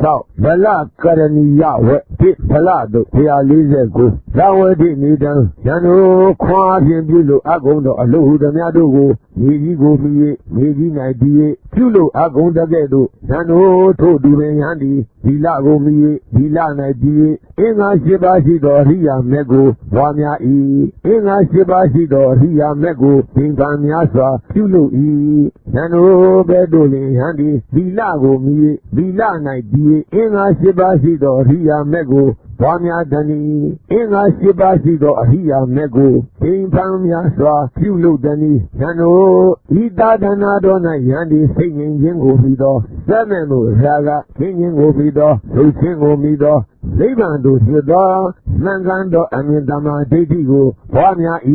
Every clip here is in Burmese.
သောဗလကရဏီယဝေတိဖလတို့149ဇဝတိနိဒံယံတို့ခွာဖြင့်ပြုလို့အကုန်သောအလို့ဟုသည်များတို့ကိုမြေကြီးကိုမြည်မြေကြီး၌တည်ပြုလို့အကုန်တကဲ့သို့ယံတို့ထို့သူပင်ယံသည်ဒီလကိုမြည်ဒီလ၌တည်အင်္ဂါ7ပါးရှိသောအရိယာမေကိုပွားများ၏အင်္ဂါ7ပါးရှိသောအရိယာမေကိုသင်္ကန်းများစွာပြုလို့၏ယံတို့ဘဲတို့လင်ယံသည်ဒီလကိုမြည်ဒီလ၌တည်အင်္ဂါ7ပါးရှိသောအရိယာမေကိုပွားများသည်အင်္ဂါ7ပါးရှိသောအရိယာမေကိုသင်္ကန်းများစွာပြုလို့သည်ယံတို့ဤသာသနာတော်၌ယံသည်စိတ်ငြိမ်ခြင်းကိုပြီးသောစက်မဲ့မှုရာဂခင်းခြင်းကိုပြီးသောဒုက္ခကိုပြီးသောနိဗ္ဗာန်သို့ဖြစ်သောမှန်ကန်သောအမြင်တမန်ဒိဋ္ဌိကိုပွားများ၏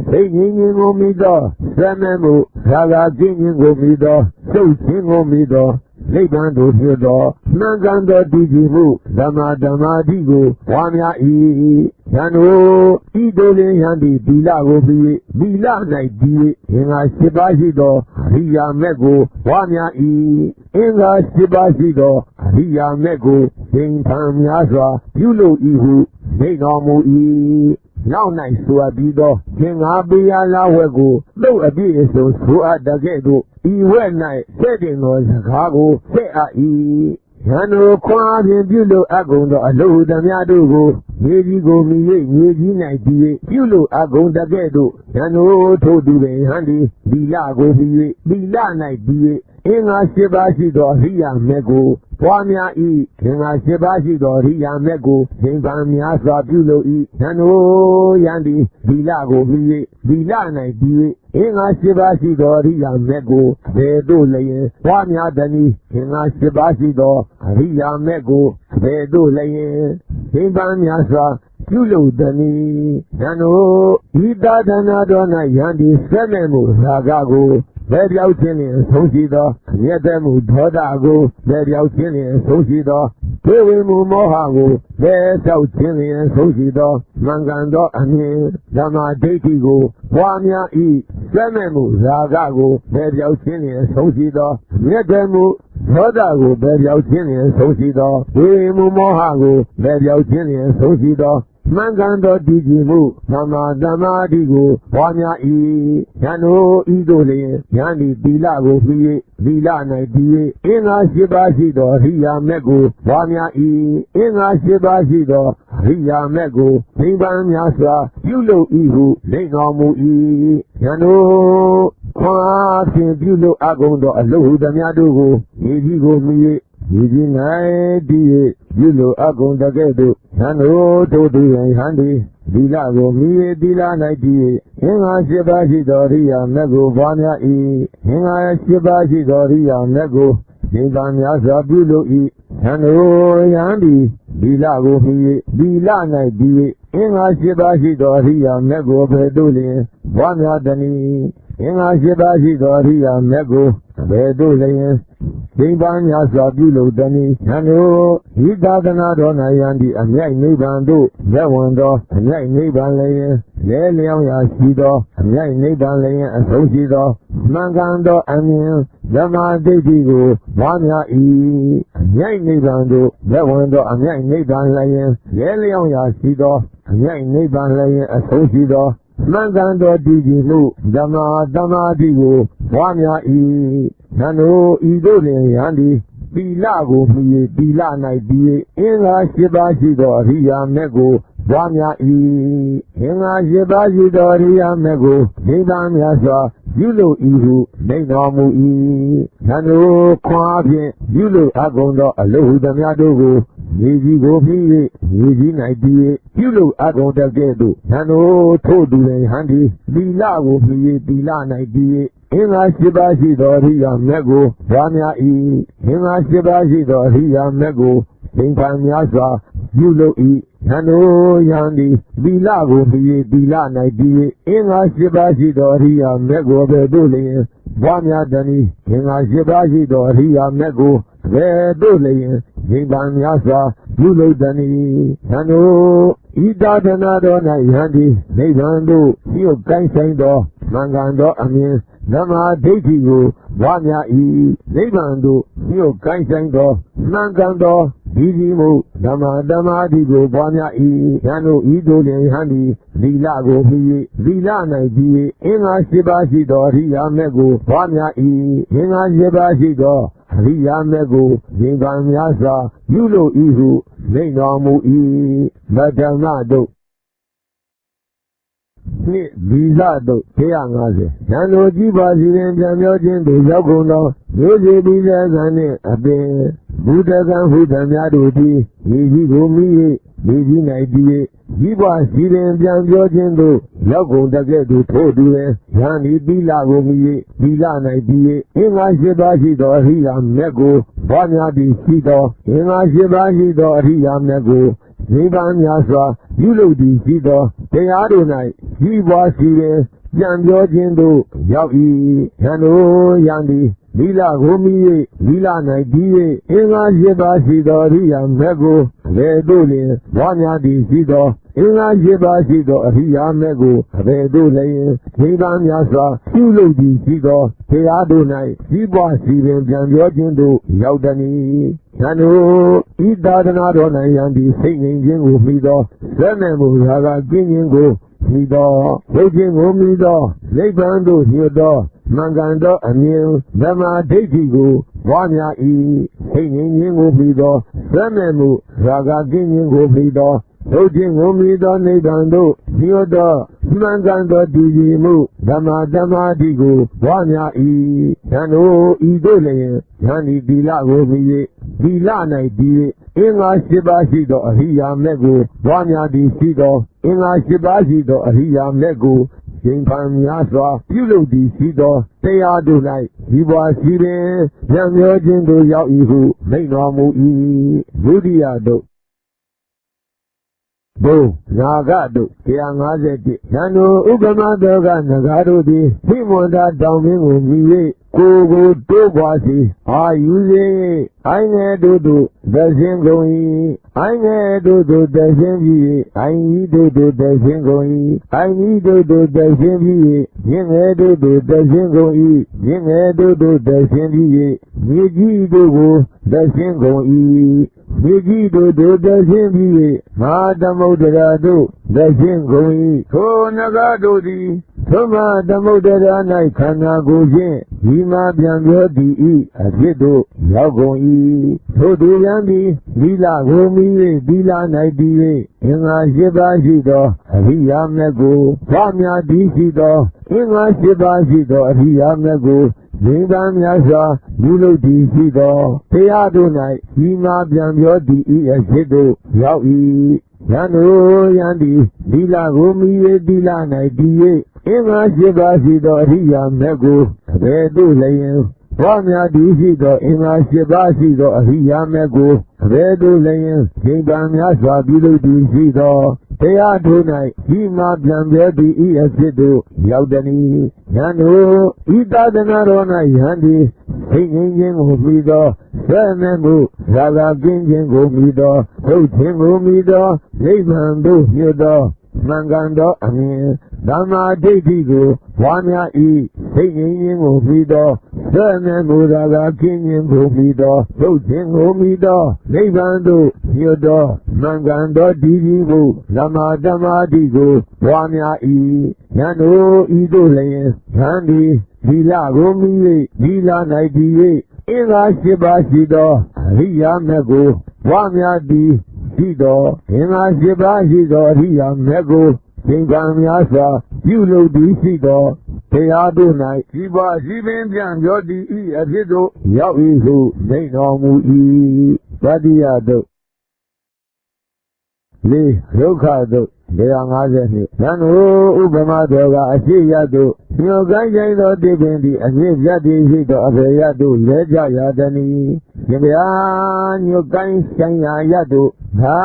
စိတ်ငြိမ်ခြင်းကိုပြီးသောစက်မဲ့မှုရာဂခင်းခြင်းကိုပြီးသောဒုက္ခကိုပြီးသောနိဗ္ဗာန်သို့ဖြစ်သောမှန်ကန်သောတည်ကြည်မှုဓမ္မဓမ္မာတိကိုပွားများ၏ယံတို့ဤတို့လင်ယံသည်ဒီလကိုပြီးဒီလ၌ဒီအင်္ဂါ7ပါးရှိသောအရိယာမေကိုပွားများ၏အင်္ဂါ7ပါးရှိသောအရိယာမေကိုသင်္ခါများစွာပြုလို့၏ဟုနေတော်မူ၏နောက်၌ဆိုအပ်ပြီးသောသင်္ဃာပိယလာဝက်ကိုသုတ်အပြည့်အစုံဆိုအပ်တကဲ့သို့ဤဝက်၌ဆက်တင်သောစကားကိုဆက်အပ်၏ယံတို့ခွာဖြင့်ပြုလို့အကုန်သောအလို့ဟုသည်များတို့ကိုမြေကြီးကိုမြည်မြေကြီး၌တည်ပြုလို့အကုန်တကဲ့သို့ယံတို့ထို့သူပင်ဟန်သည်ဒီလကိုမြည်ဒီလ၌တည်အင်္ဂါ7ပါးရှိသောအရိယာမေကိုပွားများ၏အင်္ဂါ7ပါးရှိသောအရိယာမေကိုသင်္ကန်းများစွာပြုလို့၏ယံတို့ယံသည်ဒီလကိုမြည်ဒီလ၌တည်အင်္ဂါ7ပါးရှိသောအရိယာမေကိုဘယ်သို့လျင်ပွားများသည်အင်္ဂါ7ပါးရှိသောအရိယာမေကိုဘယ်သို့လျင်သင်္ကန်းများစွာပြုလို့သည်ယံတို့ဤသာသနာတော်၌ယံသည်စက်မဲ့မှုရာဂကိုဘယ်ပြောက်ခြင်းလျင်ဆုံးရှိသောမြတ်တဲ့မှုဒေါသကိုဘယ်ပြောက်ခြင်းလျင်ဆုံးရှိသောဒေဝေမှုမောဟကိုဘယ်ဆောက်ခြင်းလျင်ဆုံးရှိသောမှန်ကန်သောအမြင်ဓမ္မဒိဋ္ဌိကိုပွားများ၏စက်မဲ့မှုရာဂကိုဘယ်ပြောက်ခြင်းလျင်ဆုံးရှိသောမြတ်တဲ့မှုဒေါသကိုဘယ်ပြောက်ခြင်းလျင်ဆုံးရှိသောဒေဝေမှုမောဟကိုဘယ်ပြောက်ခြင်းလျင်ဆုံးရှိသောမှန်ကန်သောတည်ကြည်မှုဓမ္မဓမ္မာတိကိုပွားများ၏ယံတို့ဤတို့လျင်ယံသည်သီလကိုပြီးသီလ၌တည်အင်္ဂါ7ပါးရှိသောအရိယာမေကိုပွားများ၏အင်္ဂါ7ပါးရှိသောအရိယာမေကိုသင်္ကန်းများစွာပြုလို့၏ဟုလိမ့်တော်မူ၏ယံတို့ခွာဖြင့်ပြုလို့အကုန်သောအလို့ဟုသည်များတို့ကိုမြေကြီးကိုမြည်မြေကြီး၌တည်ပြုလို့အကုန်တကဲ့သို့ယံတို့ထို့သူယံသည်ဒီလကိုမြည်ဒီလ၌တည်အင်္ဂါ7ပါးရှိသောအရိယာမေကိုပွားများ၏အင်္ဂါ7ပါးရှိသောအရိယာမေကိုသင်္ကန်းများစွာပြုလို့၏ယံတို့ယံသည်ဒီလကိုမြည်ဒီလ၌တည်အင်္ဂါ7ပါးရှိသောအရိယာမေကိုဘယ်သို့လျင်ပွားများသည်အင်္ဂါ7ပါးရှိသောအရိယာမေကိုဘယ်သို့လျင်သင်္ကန်းများစွာပြုလို့သည်ယံတို့ဤသာသနာတော်၌ယံသည်အမြိုက်နိဗ္ဗာန်သို့ရောက်ဝင်သောအမြိုက်နိဗ္ဗာန်လျင်လဲလျောင်းရာရှိသောအမြိုက်နိဗ္ဗာန်လျင်အဆုံးရှိသောမှန်ကန်သောအမြင်ဓမ္မဒိဋ္ဌိကိုပွားများ၏အမြိုက်နိဗ္ဗာန်သို့ရောက်ဝင်သောအမြိုက်နိဗ္ဗာန်လျင်လဲလျောင်းရာရှိသောအမြိုက်နိဗ္ဗာန်လျင်အဆုံးရှိသောမှန်ကန်သောတည်ကြည်မှုဓမ္မဓမ္မာတိကိုပွားများ၏ယံတို့ဤတို့လျင်ယံသည်သီလကိုမြည်သီလ၌တည်အင်္ဂါ7ပါးရှိသောအရိယာမေကိုပွားများ၏အင်္ဂါ7ပါးရှိသောအရိယာမေကိုသင်္ကန်းများစွာပြုလို့၏ဟုမိန့်တော်မူ၏ယံတို့ခွာဖြင့်ပြုလို့အကုန်သောအလို့ဟုသည်များတို့ကိုမြေကြီးကိုမြည်မြေကြီး၌တည်ပြုလို့အကုန်တကဲ့သို့ယံတို့ထို့သူလျင်ဟန်သည်သီလကိုမြည်သီလ၌တည်အင်္ဂါ7ပါးရှိသောအရိယာမေကိုပွားများ၏အင်္ဂါ7ပါးရှိသောအရိယာမေကိုသင်္ခါများစွာပြုလို့၏ယံတို့ယံသည်သီလကိုမြည်သီလ၌တည်အင်္ဂါ7ပါးရှိသောအရိယာမေကိုဘယ်သို့လျင်ပွားများသည်အင်္ဂါ7ပါးရှိသောအရိယာမေကိုဘယ်သို့လျင်သင်္ခါများစွာပြုလို့သည်ယံတို့ ဤသာသနာတော်၌ယန္တိနိဗ္ဗာန်သို့ပြုကိုင်းဆိုင်သောမှန်ကန်သောအမြင်ဓမ္မဒိဋ္ဌိကိုဝါများ၏နိဗ္ဗာန်သို့ပြုကိုင်းဆိုင်သောမှန်ကန်သောဒီဒီမှုဓမ္မဓမ္မာဒီကိုပွားများ၏ယံတို့ဤတို့လင်ယန္တိသီလကိုမြည်၍သီလ၌ပြီး၍အင်္ဂါ၈ပါးရှိသောအရိယာမေကိုပွားများ၏အင်္ဂါ၈ပါးရှိသောအရိယာမေကိုဉာဏ်ကံများစွာပြုလို့ဤဟုမိန့်တော်မူ၏မတ္တမတို့နှစ်ဗီဇတို့150ဉာဏ်တို့ကြည်ပါစီရင်ပြန်ပြောခြင်းသို့ရောက်ကုန်သောမျိုးစေဗီဇကံနှင့်အပင်ဘုဒ္ဓကံဟုသမျှတို့သည်မြေကြီးကိုမိ၍မြေကြီး၌တည်၍ကြီးပါစီရင်ပြန်ပြောခြင်းသို့ရောက်ကုန်တကဲ့သို့ထို့တူလင်ယန္တိသီလကိုမိ၍သီလ၌တည်၍အင်္ဂါ၈ပါးရှိသောအရိယာမေကိုပွားများသည်ရှိသောအင်္ဂါ၈ပါးရှိသောအရိယာမေကိုနိဗ္ဗာန်များစွာပြုလုပ်သည်ရှိသောတရားတို့၌ကြီးပွားစီရင်ပြန်ပြောခြင်းသို့ရောက်၏ယံတို့ယန္တိသီလကိုမိ၍သီလ၌တည်၍အင်္ဂါ၈ပါးရှိသောအရိယာမေကိုအဘယ်သို့လျှင်ပွားများသည်ရှိသောအင်္ဂါ၈ပါးရှိသောအရိယာမေကိုအဘယ်သို့လျှင်နိဗ္ဗာန်များစွာပြုလုပ်သည်ရှိသောတရားတို့၌ကြီးပွားစီရင်ပြန်ပြောခြင်းသို့ရောက်သည်ယံတို့ဤသာသနာတော်၌ယန္တိစိတ်ငြိမ်ခြင်းကိုမိသောဇက်မဲ့မှုရာဂကင်းခြင်းကိုမိသောဝိခြင်းကိုမိသောနိဗ္ဗာန်သို့ညွတ်သောမှန်ကန်သောအမြင်ဓမ္မဒိဋ္ဌိကိုပွားများ၏စိတ်ငြိမ်ခြင်းကိုမိသောဇက်မဲ့မှုရာဂကင်းခြင်းကိုမိသောဝိခြင်းကိုမိသောနိဗ္ဗာန်သို့ညွတ်သောမှန်ကန်သောတည်ကြည်မှုဓမ္မဓမ္မာတိကိုပွားများ၏ယံတို့ဤသို့လျင်ယန္တိသီလကိုမိ၍သီလ၌တည်၍အင်္ဂါ၈ပါးရှိသောအရိယာမေကိုပွားများသည်ရှိသောအင်္ဂါ၈ပါးရှိသောအရိယာမေကိုရှင်ခံများစွာပြုလုပ်သည်ရှိသောတရားတို့၌ဒီပွားစီရင်ပြန်ပြောခြင်းသို့ရောက်၏ဟုမိန့်တော်မူ၏ဒုတိယတို့ဘုနာဂတို့151ယံတို့ဥပမတောကနဂါတို့သည်ဟိမန္တာတောင်ပင်ကိုမြည်၍ကိုယ်ကိုတိုးပွားစီအာယူစေအိုင်ငယ်တို့တို့သရှင်းကုန်၏အိုင်ငယ်တို့တို့သရှင်းပြီးအိုင်ကြီးတို့တို့သရှင်းကုန်၏အိုင်ကြီးတို့တို့သရှင်းပြီးမြင့်ငယ်တို့တို့သရှင်းကုန်၏မြင့်ငယ်တို့တို့သရှင်းပြီးမြေကြီးတို့ကိုသရှင်းကုန်၏မြေကြီးတို့တို့သရှင်းပြီးမဟာသမုဒ္ဒရာတို့သရှင်းကုန်၏ထိုနဂါတို့သည်သုမသမုဒ္ဒရာ၌ခန္ဓာကိုယ်ဖြင့်ဒီမှာပြန်ပြောသည်ဤအဖြစ်တို့ရောက်ကုန်၏ထိုသူယံသည်သီလကိုမိ၍သီလ၌တည်၍အင်္ဂါ၈ပါးရှိသောအရိယာမေကိုပွားများသည်ရှိသောအင်္ဂါ၈ပါးရှိသောအရိယာမေကိုဉာဏ်ကံများစွာပြုလုပ်သည်ရှိသောတရားတို့၌ဒီမှာပြန်ပြောသည်ဤအဖြစ်တို့ရောက်၏ယံတို့ယန္တိသီလကိုမိ၍သီလ၌တည်၍အင်္ဂါ၈ပါးရှိသောအရိယာမေကိုအဘယ်သို့လျှင်ပွားများသည်ရှိသောအင်္ဂါ၈ပါးရှိသောအရိယာမေကိုအဘယ်သို့လျှင်ဉာဏ်ကံများစွာပြုလုပ်သည်ရှိသောတရားတို့၌ဒီမှာပြန်ပြောသည်ဤအဖြစ်တို့ရောက်သည်ယံတို့ဤသာသနာတော်၌ယန္တိစိတ်ငြိမ်းခြင်းကိုမိသောဆွဲမဲ့မှုရာဂကင်းခြင်းကိုမိသောဟုတ်ခြင်းကိုမိသောနိဗ္ဗာန်သို့ညွတ်သောမှန်ကန်သောအမြင်ဓမ္မာဒိဋ္ဌိကိုဝါများ၏စိတ်ငြိမ်းခြင်းကိုမိသောဆွဲမဲ့မှုရာဂကင်းခြင်းကိုမိသောဟုတ်ခြင်းကိုမိသောနိဗ္ဗာန်သို့ညွတ်သောမှန်ကန်သောတည်ကြည်မှုဓမ္မာဓမ္မာတိကိုဝါများ၏ယံတို့ဤသို့လျင်ယန္တိသီလကိုမိ၍သီလ၌တည်၍အင်္ဂါ၈ပါးရှိသောအရိယာမေကိုဝါများသည်ရှိသောအင်္ဂါ၈ပါးရှိသောအရိယာမေကိုသင်္ကန်းများစွာပြုလုပ်သည်ရှိသောတရားတို့၌ဒီပါရှိပင်ပြန်ပြောသည်ဤအဖြစ်တို့ရောက်၏ဟုမိန့်တော်မူ၏တတိယတို့လေးဒုက္ခတို့152ယံတို့ဥပမတောကအရှိယတို့ညောကိုင်းဆိုင်သောတိပင်သည်အမြင့်ပြတ်သည်ရှိသောအဘေယတို့လဲကြရသည်။ရှင်ဗျာညောကိုင်းဆိုင်ရာယတို့ဒါ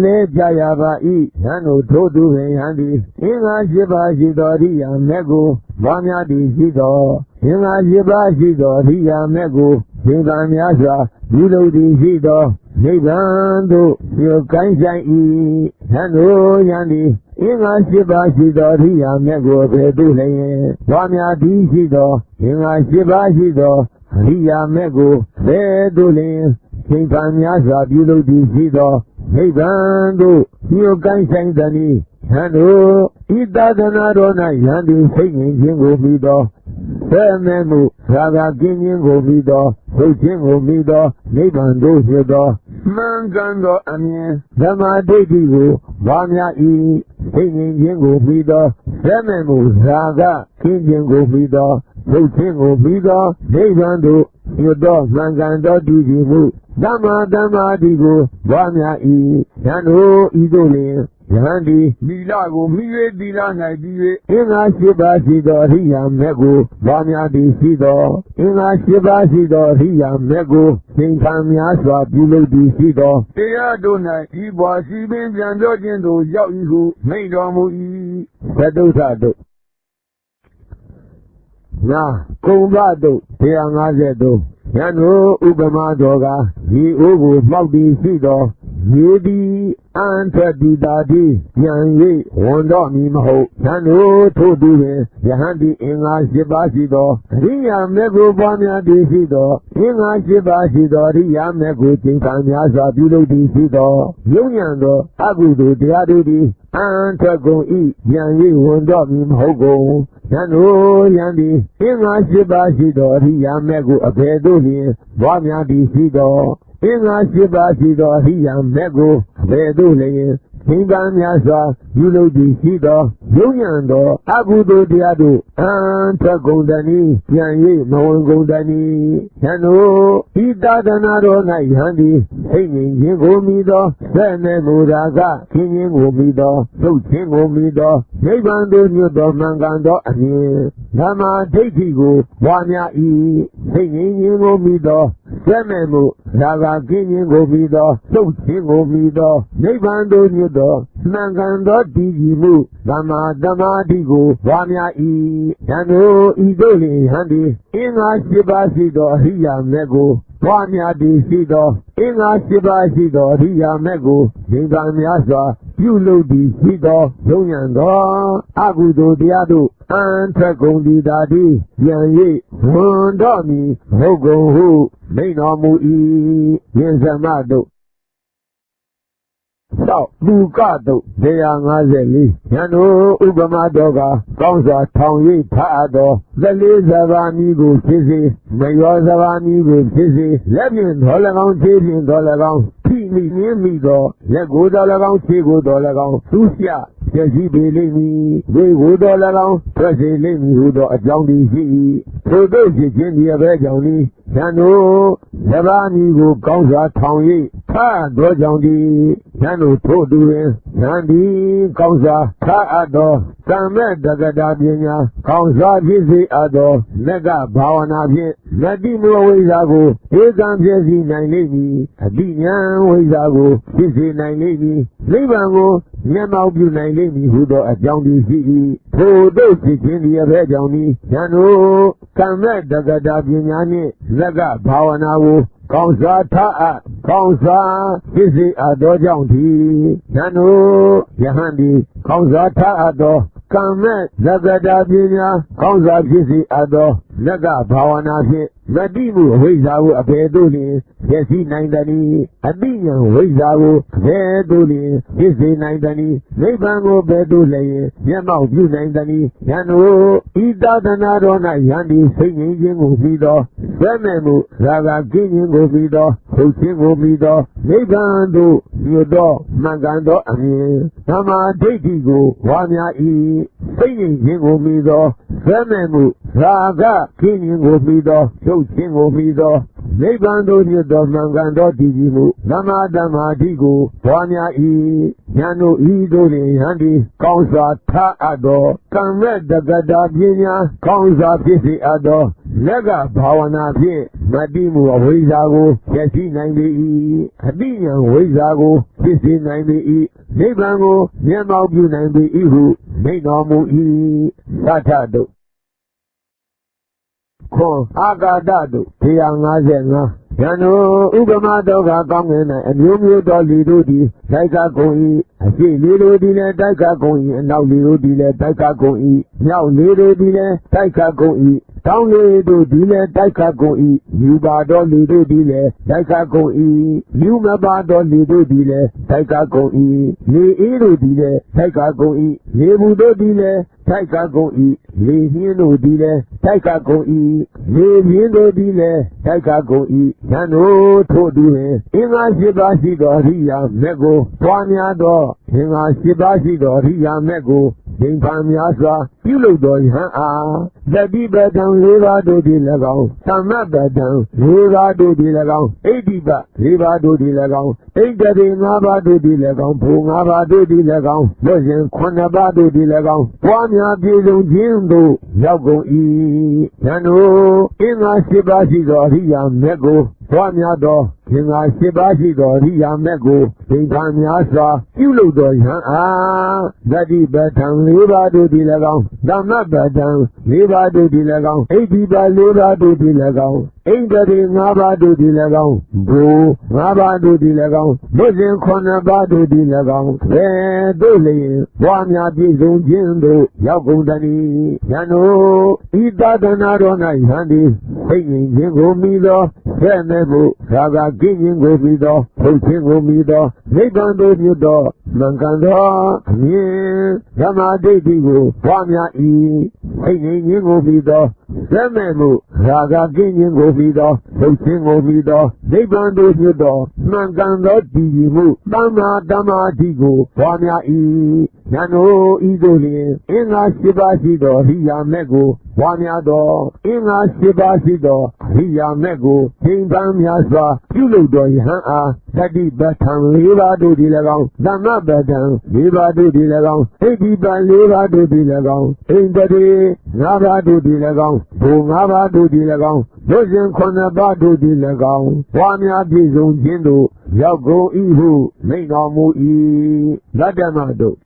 လဲကြရပါ၏ယံတို့ထို့သူပင်ယံသည်အင်္ဂါ၈ပါးရှိသောအရိယာမေကိုဘာများသည်ရှိသောအင်္ဂါ၈ပါးရှိသောအရိယာမေကို ရှင်သာမြတ်စွာပြုလုပ်သည်ရှိသောနိဗ္ဗာန်သို့ရောက်ကိုင်းဆိုင်၏ယံတို့ယံသည်အင်္ဂါ၈ပါးရှိသောအရိယာမြတ်ကိုဘယ်သို့လျင်ပွားများသည်ရှိသောအင်္ဂါ၈ပါးရှိသောအရိယာမြတ်ကိုဘယ်သို့လျင်ရှင်သာမြတ်စွာပြုလုပ်သည်ရှိသောနိဗ္ဗာန်သို့ရောက်ကိုင်းဆိုင်သည်ယံတို့ဤသာသနာတော်၌ယံသည်စိတ်ငြိမ်ခြင်းကိုပြီးသောဆဲမဲ့မှုရာဂကင်းခြင်းကိုပြီးသောထုတ်ခြင်းကိုပြီးသောနိဗ္ဗာန်သို့ဖြစ်သောမှန်ကန်သောအမြင်ဓမ္မဒိဋ္ဌိကိုပွားများ၏စိတ်ငြိမ်ခြင်းကိုပြီးသောဆဲမဲ့မှုရာဂကင်းခြင်းကိုပြီးသောထုတ်ခြင်းကိုပြီးသောနိဗ္ဗာန်သို့ဖြစ်သောမှန်ကန်သောတည်ကြည်မှုဓမ္မဓမ္မာတိကိုပွားများ၏ယံတို့ဤသို့လျင်ယဟန်ဒီသီလကိုမိ၍သီလ၌ပြီး၍အင်္ဂါ၈ပါးရှိသောအရိယာမေကိုပွားများသည်ရှိသောအင်္ဂါ၈ပါးရှိသောအရိယာမေကိုသင်္ခါများစွာပြုလုပ်သည်ရှိသောတရားတို့၌ဤပွားရှိပင်ပြန်ပြောခြင်းသို့ရောက်၏ဟုမိန့်တော်မူ၏သတ္တုထတို့နာကုံဘတို့153ယံတို့ဥပမာတော်ကရေအိုးကိုမှောက်သည်ရှိသောရေသည်အံထွက်တည်တာသည်ပြန်၍ဝန်တော့မည်မဟုတ်ယံတို့ထို့သူပင်ယဟန်ဒီအင်္ဂါ၈ပါးရှိသောအရိယာမေကိုပွားများသည်ရှိသောအင်္ဂါ၈ပါးရှိသောအရိယာမေကိုကျင့်ခံများစွာပြုလုပ်သည်ရှိသောယုံညံသောအကုသိုလ်တရားတို့သည်အံထွက်ကုန်၏ပြန်၍ဝန်တော့မည်မဟုတ်ကုန်ယံတို့ယံသည်အင်္ဂါ၈ပါးရှိသောအရိယာမေကိုအဘယ်သို့လျင်ပွားများသည်ရှိသောအင်္ဂါ၈ပါးရှိသောအရိယာမေကိုအဘယ်သို့လျင်သင်္ကန်းများစွာပြုလုပ်သည်ရှိသောယုံညံသောအကုသိုလ်တရားတို့အံထွက်ကုန်တည်းပြန်၍မဝင်ကုန်တည်းယံတို့ဤသာသနာတော်၌ယံသည်စိတ်ငြိမ်ခြင်းကိုမိသောဆဲ့နေမူရာကခင်းခြင်းကိုမိသောထုတ်ခြင်းကိုမိသောနိဗ္ဗာန်သို့ညွတ်သောမှန်ကန်သောအမြင်ဓမ္မဒိဋ္ဌိကိုပွားများ၏စိတ်ငြိမ်ခြင်းကိုမိသောဆဲ့မဲ့မှုရာဂကင်းခြင်းကိုမိသောထုတ်ခြင်းကိုမိသောနိဗ္ဗာန်သို့ညွတ်သောမှန်ကန်သောတည်ကြည်မှုဓမ္မဓမ္မာတိကိုပွားများ၏ယံတို့ဤသို့လျင်ယံသည်အင်္ဂါ၈ပါးရှိသောအရိယာမေကိုပွားများသည်ရှိသောအင်္ဂါ၈ပါးရှိသောအရိယာမေကိုသင်္ခါများစွာပြုလုပ်သည်ရှိသောယုံညံသောအကုသိုလ်တရားတို့အံထွက်ကုန်သည်သာသည်ပြန်၍ဝန်တော့မည်ဟုတ်ကုန်ဟုမိန့်တော်မူ၏ယင်သမတို့သောပုကတို့154ယံတို့ဥပမာတော်ကကောင်းစွာထောင်၍ထားအပ်သောလက်လေးစပါးမီးကိုဖြစ်စေမယောစပါးမီးကိုဖြစ်စေလက်ဖြင့်တော်၎င်းခြေဖြင့်တော်၎င်းဖိမိနင်းမိသောလက်ကိုတော်၎င်းခြေကိုတော်၎င်းသူရှပျက်စီးပေလိမ့်မည်ဝေကိုတော်၎င်းထွက်စေလိမ့်မည်ဟုသောအကြောင်းတည်းရှိ၏ထိုသို့ဖြစ်ခြင်းဒီအဘဲကြောင့်သည်ယံတို့စပါးမီးကိုကောင်းစွာထောင်၍ထားသောကြောင့်သည်ယံတို့ထို့သူတွင်ယံသည်ကောင်းစွာထားအပ်သောကံမဲ့တက္ကတာပညာကောင်းစွာဖြစ်စေအပ်သောမက္ကဘာဝနာဖြင့်မတိမဝိဇ္ဇာကိုဧကံဖြစ်စေနိုင်လိမ့်မည်အတိညာဝိဇ္ဇာကိုဖြစ်စေနိုင်လိမ့်မည်နိဗ္ဗာန်ကိုမျက်မှောက်ပြုနိုင်လိမ့်မည်ဟုသောအကြောင်းတည်းရှိ၏ထိုသို့ဖြစ်ခြင်းဒီအဘဲကြောင့်သည်ယံတို့ကံမဲ့တက္ကတာပညာနှင့်မက္ကဘာဝနာကိုကောင်းစွာထားအပ်ကောင်းစွာဖြစ်စေအပ်သောကြောင့်သည်ယံတို့ယဟန်သည်ကောင်းစွာထားအပ်သောကံမဲ့သက္ကတာပညာကောင်းစွာဖြစ်စေအပ်သောမက္ကဘာဝနာဖြင့်မတိမှုအဝိဇ္ဇာကိုအဘယ်သို့လျင်ဖြစ်စေနိုင်သနည်းအတိညာဝိဇ္ဇာကိုအဘယ်သို့လျင်ဖြစ်စေနိုင်သနည်းနိဗ္ဗာန်ကိုဘယ်သို့လျင်မျက်မှောက်ပြုနိုင်သနည်းယံတို့ဤသာသနာတော်၌ယံသည်စိတ်ငြိမ်းခြင်းကိုပြီးသောဆွဲမဲ့မှုရာဂကင်းခြင်းကိုပြီးသောထုတ်ခြင်းကိုပြီးသောနိဗ္ဗာန်သို့ညွတ်သောမှန်ကန်သောအမြင်ဓမ္မဒိဋ္ဌိကိုဝါများ၏စိတ်ငြိမ်းခြင်းကိုပြီးသောဆွဲမဲ့မှုရာဂကင်းခြင်းကိုပြီးသောထုတ်ခြင်းကိုပြီးသောနိဗ္ဗာန်သို့ညွတ်သောမှန်ကန်သောတည်ကြည်မှုဓမ္မဓမ္မာတိကိုဝါများ၏ယံတို့ဤသို့လျင်ယံသည်ကောင်းစွာထားအပ်သောကံမဲ့တက္ကတာပညာကောင်းစွာဖြစ်စေအပ်သောလက်ကဘာဝနာဖြင့်မတိမှုအဝိဇ္ဇာကိုဖျက်ဆီးနိုင်ပေ၏အတိညာဝိဇ္ဇာကိုဖြစ်စေနိုင်ပေ၏နိဗ္ဗာန်ကိုမျက်မှောက်ပြုနိုင်ပေ၏ဟုမိန့်တော်မူ၏သတ္ထတို့ Kon Agadado, Tiangazena. Yano, Ubamadoga Gong and Yumio Lidudi, Daika Goi, I see little dile, Daika Goi, and now little dile, Daika Goi, now little dile, Daika Goi, down little dile, Daika Goi, you bado little dile, Daika Goi, you mabado little dile, Daika Goi, ni iru dile, Daika Goi, ni budo dile, Daika Goi, ni hino dile, Daika Goi, ni hino dile, Daika Goi, Yano Todue, Inga Shibashi Doria Mego, Twanyado, Inga Shibashi Doria Mego, Dimpamiasa, Piludo Ha, the Diba down Riva do di Lagao, Samaba down, Riva do di Lagao, Ediba, Riva do di Lagao, Egadi Naba do di Lagao, Pungaba do di Lagao, Bojan Quanaba do di Lagao, Twanya Pilu Jindo, Yago E, Yano, Inga Shibashi Doria Mego, Twanyado, Inga Shibashi Doria Mego, Dimpamiasa, Piludo Ha, the Diba down Riva do di Lagao, Damaba down, Riva do di Lagao, Ediba Riva do di Lagao, Egadi Naba do di Lagao, Bro, Naba do di Lagao, Bojan Quanaba do di Lagao, Dole, Wanya Bizon Jindo, Yagundani, Yano, Ida Danarona Yandi, Singing Jingo Mido, Senebu, Raga Ginging Gobido, Hotingo Mido, Negando Yudo, Mankando, Yen, Yamade Digo, Wanya E, Singing Jingo Mido, Senebu, Raga Ginging Gobido, Hotingo Mido, Negando Yudo, Mankando Digimu, Bama Dama Digo, Wanya E, Yano Idolin, Inga Shibashi Hiya Mego, Wanyado, Inga Shibashi Hiya Mego, Timbam Yasba, Piludo Ha, Tadi Batan, Liva do di Lagao, Dama Badan, Liva do di Lagao, Ediba Liva do di Lagao, Indade, Nava do di Lagao, Bungava do di Lagao, Dozen Konaba do di Lagao, Wanya Bizon Jindo, Yago Ihu, Mainamu E, Ladamado.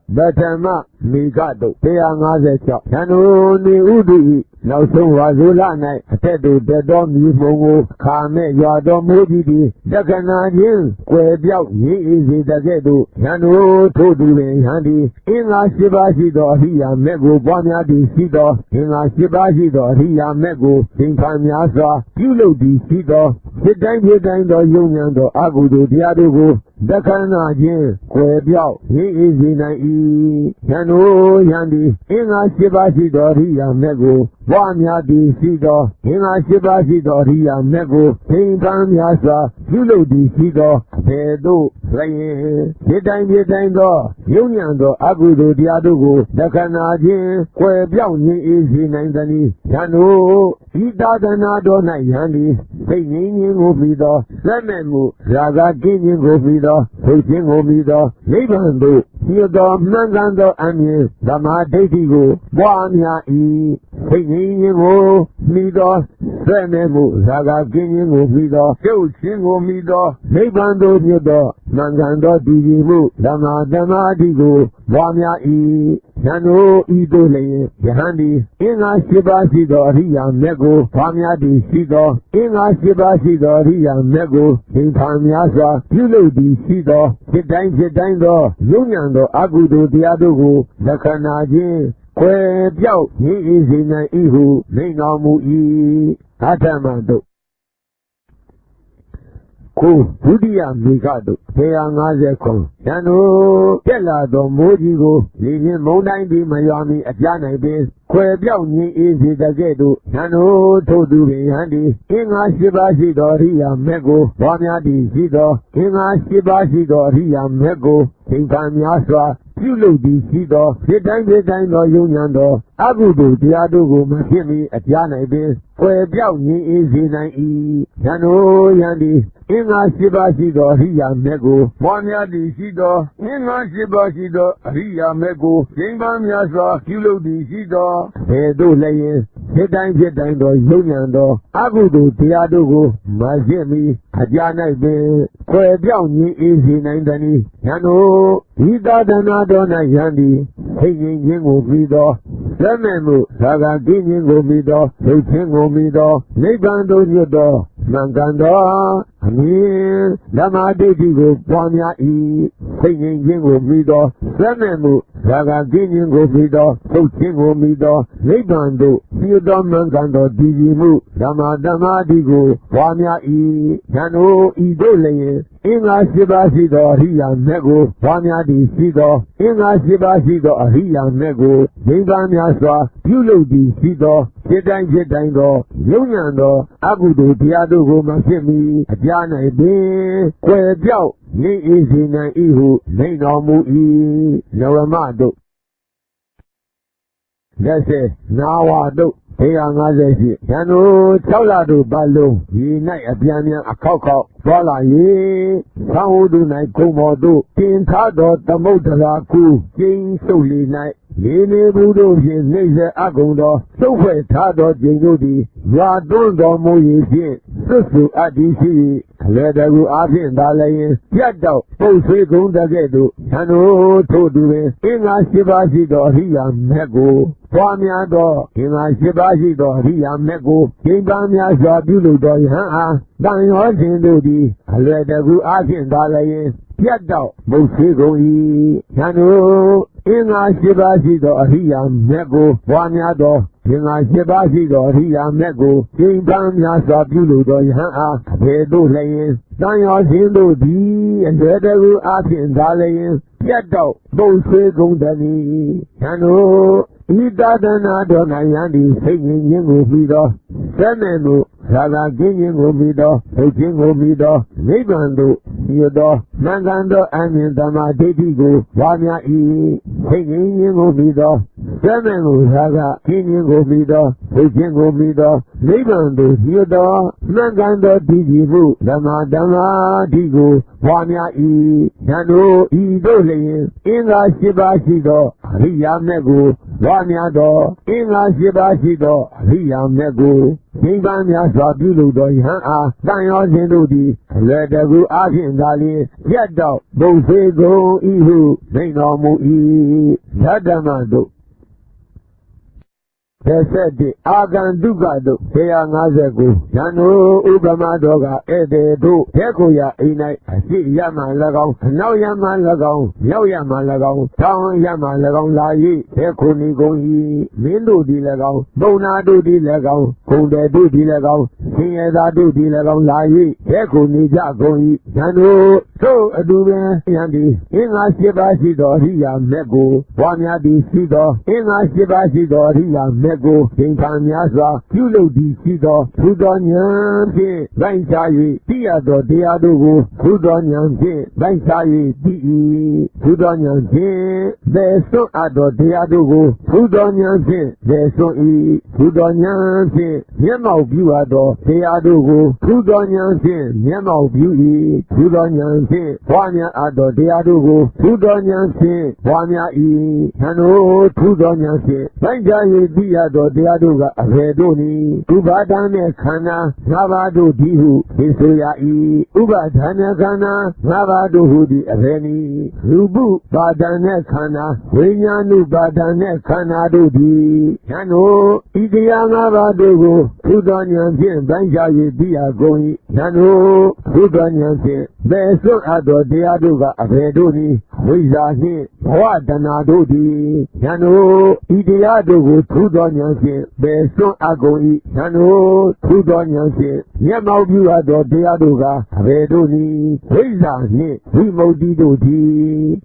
Batama, Migado, Teangaza, Yano, Ni Udi, now so was Ulana, Tedo, the Dom Yumo, Kame, Yado Modi, Dakanadian, Quebia, Ye is the Gedo, Yano, Todu, Handi, Inga Shibashi do Hia Mego, Bonia di Sido, Inga Shibashi do Hia Mego, Timpamiasa, Pulo di Sido, Sidan do Union do Agudo, Diadugo, Dakanadian, Quebia, Ye is in a E, Yano, Yandi, Inga Shibashi do Hia Mego, Wanya di Sido, Inga Shibashi do Hia Mego, Timpamiasa, Pulo di Sido, Pedo, Raye, Sidan do, Union do Agudo, Diadugo, Dakanadian, Quebia, Ye is in Andani, Yano, Ida Danado Nayandi, Singing Ovido, Sememu, Raga Ginging Ovido, Pushing Ovido, Lebando, Yodo, Mangando, Anye, Dama Dedigo, Wanya E, Singing O, Mido, Sememu, Raga Ginging Ovido, Pushing Ovido, Lebando, Yodo, Mangando Digimu, Dama Digo, Wanya E, Yano Idole, Yahandi, Inga Shibashi do Hia Mego, Pamia di Sido, Inga Shibashi do Hia Mego, Timpamiasa, Pulo di Sido, Sidan do, Union do Agudo Diadugo, Dakanajin, Quebia, Ye is in a Ihu, Menamu E, Atamado. Ko Budia Migado, Teangazekon, Yano, Pelado Mojigo, Lin Monai di Miami at Yana Bay, Quebia is the Gedo, Yano Todu Handi, Inga Shibashi Doria Mego, Wanya di Sido, Inga Shibashi Doria Mego, Timpamiasa, Pulo di Sido, Sidan do Union do, Agudo Diadugo Mahimi at Yana Bay, Quebia is in a E, Yano Yandi, Inga Shibashi do Hia Mego, Wanya di Sido, Inga Shibashi do Hia Mego, Timpamiasa, Pulo di Sido, Edo Layin, Sidan do Union do, Agudo Diadugo Mahimi at Yana Bay, Quebia is in Andani, Yano, Ida Danado Nayandi, Singing Jingo Vido, Sememu, Saga Kinin Gomido, Huchin Gomido, Nibando Yudo, Mangando, Amin, Lama Dedigo, Panya E, Singing Gomido, Sememu, Saga Kinin Gomido, Huchin Gomido, Nibando, Yudo Mangando, Digimu, Lama Dama Digo, Panya E, Yano Idole, Inga Shibashido, Ria Nego, Panya Di Shido, Inga Shibashido, Ria Nego, Nibanya Swa, Pulo Di Shido, Jedang, Yunando, Agudu, Diadugo, Masimi, Ajana Ebe, Kwe Biao, Ni Izina Ihu, Nino Mui, Naramado. That's it, Nawado. Ngazesi, Yano, Taulado, Balo, Unite a Piania, a Coco, Fala Ye, Saudu Night, Komodo, King Tado, the Motaraku, King Soli Night, Yene Budo, Neza Agondo, Sofa Tado, Jingodi, Radondo Moye, Susu Adisi, Ledaru Abin Dalayan, Yado, Poswe Gondagedo, Yano, Todue, Inga Shibashi, Doria, Mego. Pamiado, Inga Shibashi do Ria Mego, Kimbamia Zabulo do Ha, Dan Hosindodi, Aledagu Akin Dalayan, Yado, Bosigo E, Yano, Inga Shibashi do Ria Mego, Pamiado, Inga Shibashi do Ria Mego, Kimbamia Zabulo do Ha, Vedo Layan, Dan Hosindodi, and Ledagu Akin Dalayan, Yado, Bosigo Dani, Yano. Idadana Donayandi, singing Yingo, Semenu, Saga Gingo Mido, Hejingo Mido, Nibando, Yodo, Mangando, and Dama Dedigo, Wanya E, singing Yingo Mido, Semenu, Saga Gingo Mido, Hejingo Mido, Nibando, Yodo, Mangando Digibu, Dama Digo, Wanya E, Yano, Idole, Inga Shibashido, Ria Mego, Wanyado, Inga Shibashido, Ria Mego, Kimbamia Sabulo do Ha, Dan Hosindodi, Ledagu Akin Dali, Yado, Bosego Ihu, Nino Mui, Yadamado. Tesedi, Agan Dugado, Sea Nazego, Yano, Ugamadoga, Ededo, Tekoya Inai, Asi Yaman Lagong, No Yaman Lagong, Yo Yaman Lagong, Town Yaman Lagong Lai, Tekuni Gongi, Mindu di Lagong, Bonado di Lagong, Kunde du di Lagong, Sieda du di Lagong Lai, Tekuni Jagoi, Yano, So Adume Yandi, Inga Shibashi Doria Mego, Wanya di Sido, Inga Shibashi Doria Mego. Nego, Kimpamiasa, Pulo di Sido, Pudonyan, Bainsayi, Tiado, Diadugo, Pudonyan, Bainsayi, Di, Pudonyan, Beso Ado, Diadugo, Pudonyan, Beso I, Pudonyan, Yamau Buado, Diadugo, Pudonyan, Yamau Bui, Pudonyan, Wanya Ado, Diadugo, Pudonyan, Wanya I, Hano, Pudonyan, Bainsayi, Dia. Diaduga Redoni, Ubadane Kana, Navado Dihu, Hisuya, Ubadane Kana, Navado Hudi Reni, Rubu, Badane Kana, Winyanu Badane Kana Dudi, Yano, Idiana Vadogo, Pudonian Jim, Banjayi Diagoi, Yano, Pudonian Jim, Beso Ado Diaduga Redoni, Wizani, Wadanadodi, Yano, Idiadugo, Pudonian. Beso Agoi, Yano, Pudonyan, Yamau Buado, Diaduga, Redoni, Rizani, Vimodido,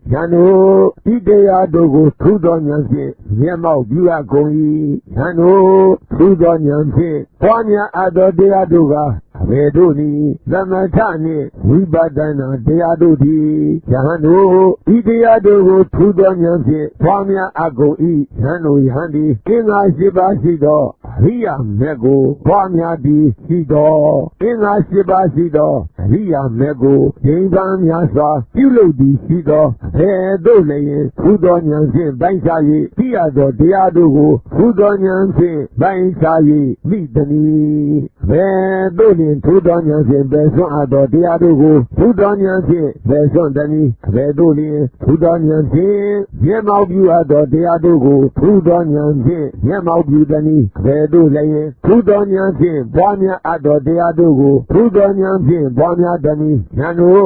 Yano, Ideadogo, Pudonyan, Yamau Buagoi, Yano, Pudonyan, Wanya Ado Diaduga, Redoni, Lamatani, Vibadana, Diadodi, Yano, Ideadogo, Pudonyan, Wanya Agoi, Yano Yandi, Inga Shibashido, Ria Mego, Wanya di Sido, Inga Shibashido, ရိယာမေကိုငြိမ်းပန်းများစွာပြုလုပ်သည်ရှိသောဘယ်သို့လည်းဘုသောဉာဏ်ဖြင့်ပိုင်းခြား၍သိရသောတရားတို့ကိုဘုသောဉာဏ်ဖြင့်ပိုင်းခြား၍မိတနည်းဘယ်သို့လျှင်ဘုသောဉာဏ်ဖြင့်ပယ်စွန့်အပ်သောတရားတို့ကိုဘုသောဉာဏ်ဖြင့်ပယ်စွန့်တနည်းဘယ်သို့လျှင်ဘုသောဉာဏ်ဖြင့်မျက်မှောက်ပြုအပ်သောတရားတို့ကိုဘုသောဉာဏ်ဖြင့်မျက်မှောက်ပြုတနည်းဘယ်သို့လည်းဘုသောဉာဏ်ဖြင့်ပွားများအပ်သောတရားတို့ကိုဘုသောဉာဏ်ဖြင့်ပွားများတနည်းဉာဏ်တို့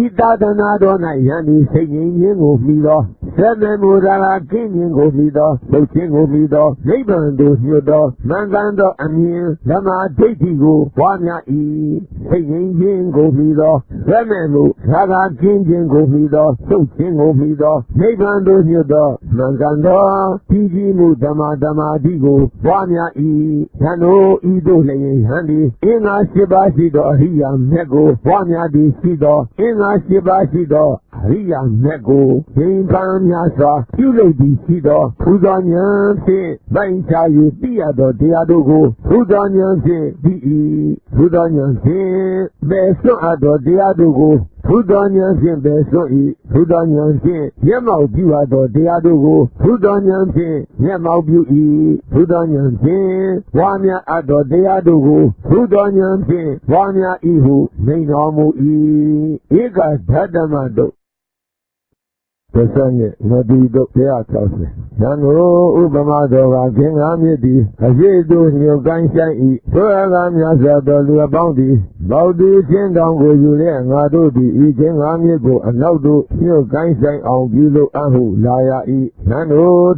ဤသာသနာတော်၌ယန္တိစိတ်ငြိမ်းခြင်းကိုမိသောဆက်မေမူရာကင်းခြင်းကိုမိသောသုတ်ခြင်းကိုမိသောနိဗ္ဗာန်သို့ညွတ်သောမှန်ကန်သောအမြင်ဓမ္မဒိဋ္ဌိကိုပွားများ၏စိတ်ငြိမ်းခြင်းကိုမိသောဆက်မေမူရာကင်းခြင်းကိုမိသောသုတ်ခြင်းကိုမိသောနိဗ္ဗာန်သို့ညွတ်သောမှန်ကန်သောတည်ကြည်မှုဓမ္မဓမ္မာတိကိုပွားများ၏ယန္တို့ဤသို့လျင်ယန္တိအင်္ဂါ၈ပါးရှိသောအရိယာမြတ်ကိုပွားများသည်ရှိသောအင်္ဂါ၈ပါးရှိသောအရိယာမြတ်ကိုငြိမ်းပန်းများစွာပြုလုပ်သည်ရှိသောဘုသောဉာဏ်ဖြင့်ပိုင်းခြား၍သိရသောတရားတို့ကိုဘုသောဉာဏ်ဖြင့်သိ၏ဘုသောဉာဏ်ဖြင့်ပယ်စွန့်အပ်သောတရားတို့ကိုဘုသောဉာဏ်ဖြင့်ပယ်စွန့်၏ဘုသောဉာဏ်ဖြင့်မျက်မှောက်ပြုအပ်သောတရားတို့ကိုဘုသောဉာဏ်ဖြင့်မျက်မှောက်ပြု၏ဘုသောဉာဏ်ဖြင့်ဝါများအပ်သောတရားတို့ကိုဘုသောဉာဏ်ဖြင့်ဝါများ၏ဟုမိန့်တော်မူ၏ဧကဓတ္တမတုသစ္စာနှင့်နတိတု160ဉာဏ်ကိုဥပမာတော်ကခင်္ဃာမြစ်သည်အရှိတုညွတ်ကိုင်းဆိုင်၏ထိုအကားများစွာသောလူအပေါင်းသည်ဘောက်တီချင်းတောင်ကိုယူလျက်ငါတို့သည်ဤခင်္ဃာမြစ်ကိုအနောက်သို့ညွတ်ကိုင်းဆိုင်အောင်ပြုလို့အဟုလာရ၏ဉာဏ်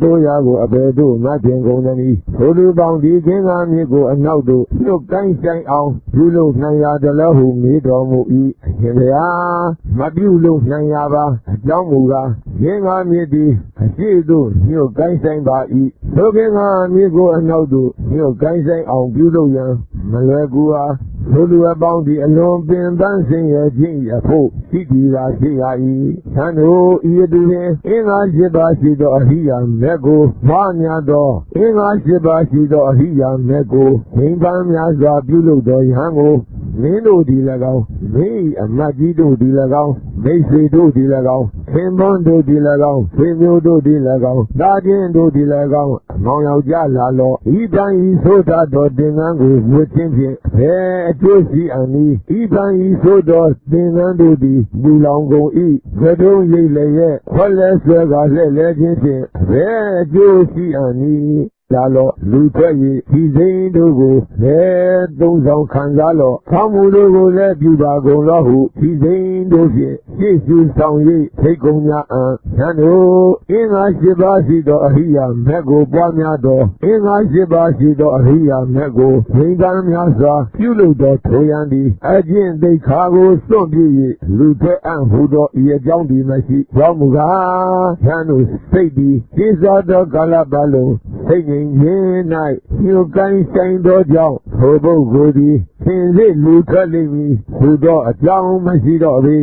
တို့ရာကိုအဘယ်သို့ငါခြင်းကုန်သနည်းထိုလူပေါင်းသည်ခင်္ဃာမြစ်ကိုအနောက်သို့ညွတ်ကိုင်းဆိုင်အောင်ပြုလို့နိုင်ရသလားဟုမေးတော်မူ၏အရှင်ဘုရားမပြုလို့နိုင်ရပါအကြောင်းမူကားခင်္ဃာမြစ်သည်အရှိသို့ညွတ်ကိုင်းဆိုင်ပါ၏ထိုခင်္ဃာမြစ်ကိုအနောက်သို့ညွတ်ကိုင်းဆိုင်အောင်ပြုလို့ရန်မလွယ်ကူအားထိုလူအပေါင်းသည်အလွန်ပင်ပန်းဆင်းရဲခြင်းအဖို့ရှိတည်သာရှိရ၏သံတို့ဤသူနှင့်အင်္ဂါ၈ပါးရှိသောအရိယာမြတ်ကိုမွားများသောအင်္ဂါ၈ပါးရှိသောအရိယာမြတ်ကိုငြိမ်းပန်းများစွာပြုလုပ်သောယဟန်ကိုမင်းတို့သည်၎င်းမင်း၏အမတ်ကြီးတို့သည်၎င်းမိတ်ဆွေတို့သည်၎င်းခင်ပွန်းတို့သည်၎င်းဆွေမျိုးတို့သည်၎င်းတာချင်းတို့သည်၎င်းအမောင်ယောက်ျားလာလောဤပန်ဤဆိုသောသင်္ကန်းကိုဝတ်ခြင်းဖြင့်ဘယ်အကျိုးရှိအံ့နည်းဤပန်ဤဆိုသောသင်္ကန်းတို့သည်လူလောင်ကုန်၏ကတုံးရိပ်လည်းရဲ့ခွက်လဲဆွဲကလှဲ့လဲခြင်းဖြင့်ဘယ်အကျိုးရှိအံ့နည်းလာလောလူထွက်၍ဒီစိန်တို့ကိုလည်းသုံးဆောင်ခံစားလောဆောင်းမူတို့ကိုလည်းပြုပါကုန်လောဟုဒီစိန်တို့ဖြင့်ရှေ့ရှုဆောင်၍ထိတ်ကုန်များအံဉာဏ်တို့အင်္ဂါ၈ပါးရှိသောအရိယာမြတ်ကိုပွားများသောအင်္ဂါ၈ပါးရှိသောအရိယာမြတ်ကိုငြိမ်းချမ်းများစွာပြုလုပ်သောထိုယံသည်အကျင့်သိက္ခာကိုစွန့်ပြည့်၍လူထွက်အံ့ဟူသောဤအကြောင်းဒီမရှိကြောင်းမူကားဉာဏ်တို့စိတ်သည်ရှင်းစွာသောကာလပတ်လုံးစိတ်ငြိမ်းခြင်း၌ညှို့ကိုင်းဆိုင်သောကြောင့်ထိုပုဂ္ဂိုလ်သည်သင်စစ်လူထွက်လိမ့်မည်ဟူသောအကြောင်းမရှိတော့ပေ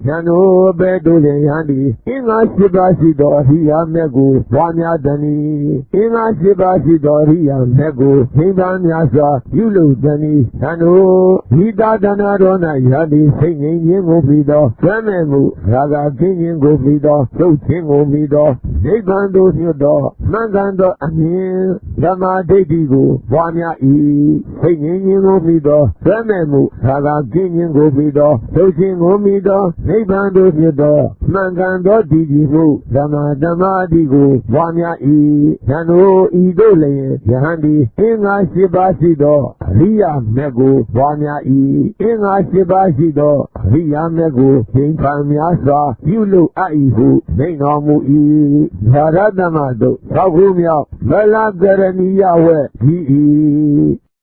ဉာဏ်တို့ပဲတို့လျင်ယံသည်အင်္ဂါ၈ပါးရှိသောအရိယာမြတ်ကိုပွားများတနည်းအင်္ဂါ၈ပါးရှိသောအရိယာမြတ်ကိုသင်္ကန်းများစွာပြုလုပ်တနည်းဉာဏ်တို့ဤသာသနာတော်၌ယံသည်စိတ်ငြိမ်းခြင်းကိုပြီးသောဆွမ်းမဲ့မှုရာဂကင်းခြင်းကိုပြီးသောသုတ်ခြင်းကိုပြီးသောနိဗ္ဗာန်သို့ညွတ်သောမှန်ကန်သောအမြင်ဓမ္မဒိဋ္ဌိကိုပွားများ၏စိတ်ငြိမ်းခြင်းကိုပြီးသောဆွမ်းမဲ့မှုရာဂကင်းခြင်းကိုပြီးသောသုတ်ခြင်းကိုပြီးသောနိဗ္ဗာန်သို့ညွတ်သောမှန်ကန်သောတည်ကြည်မှုဓမ္မဓမ္မတိကိုပွားများ၏ဉာဏ်တို့ဤသို့လျင်ယဟန်သည်အင်္ဂါ၈ပါးရှိသောအရိယာမြတ်ကိုပွားများ၏အင်္ဂါ၈ပါးရှိသောအရိယာမြတ်ကိုသင်္ခါများစွာပြုလုပ်အပ်၏ဟုမိန့်တော်မူ၏ဓာရတမတို့သောက်ခုမြောက်မလကရဏီယဝဲဤ